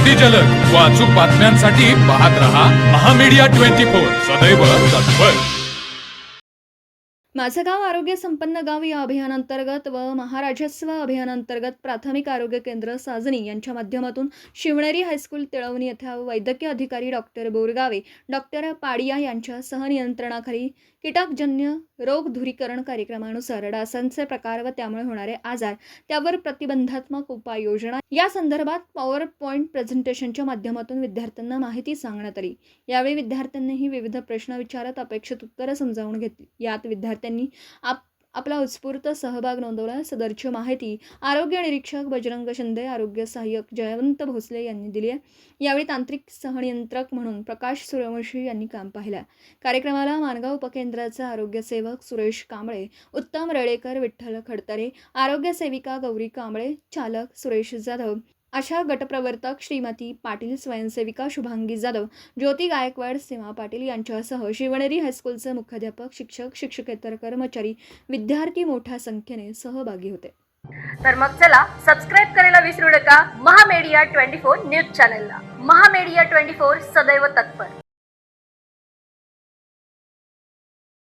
अति जलद व अचूक बातम्यांसाठी पाहत रहा महामीडिया 24 सदैव तत्पर। माझं गाव आरोग्य संपन्न गाव या अभियानांतर्गत व महाराजस्व अभियानांतर्गत प्राथमिक आरोग्य केंद्र साजणी यांच्या माध्यमातून शिवनेरी हायस्कूल तिळवणी येथे वैद्यकीय अधिकारी डॉक्टर बोरगावे, डॉक्टर पाडिया यांच्या सहनियंत्रणाखाली कीटकजन्य रोग दूरीकरण कार्यक्रमानुसार डासांचे प्रकार व त्यामुळे होणारे आजार त्यावर प्रतिबंधात्मक उपाययोजना या संदर्भात पॉवर पॉइंट प्रेझेंटेशनच्या माध्यमातून विद्यार्थ्यांना माहिती सांगण्यात आली। यावेळी विद्यार्थ्यांनीही विविध प्रश्न विचारत अपेक्षित उत्तरे समजावून घेतली। यात विद्यार्थ्यांनी आपला उत्स्फूर्त सहभाग नोंदवला। सदरची माहिती आरोग्य निरीक्षक बजरंग शिंदे, आरोग्य सहाय्यक जयवंत भोसले यांनी दिली आहे। यावेळी तांत्रिक सहनियंत्रक म्हणून प्रकाश सूर्यवंशी यांनी काम पाहिलं। कार्यक्रमाला मानगाव उपकेंद्राचे आरोग्य सेवक सुरेश कांबळे, उत्तम रेळेकर, विठ्ठल खडतरे, आरोग्य सेविका गौरी कांबळे, चालक सुरेश जाधव, आशा गटप्रवर्तक श्रीमती पाटील, स्वयंसेविका शुभांगी जाधव, ज्योती गायकवाड, सीमा पाटील यांच्यासह शिवनेरी हायस्कूलचे मुख्याध्यापक, शिक्षक, शिक्षकेतर कर्मचारी, विद्यार्थी मोठ्या संख्येने सहभागी होते। तर मग चला सबस्क्राईब करायला विसरू नका महामीडिया 24 न्यूज चॅनलला। महामीडिया 24 सदैव तत्पर।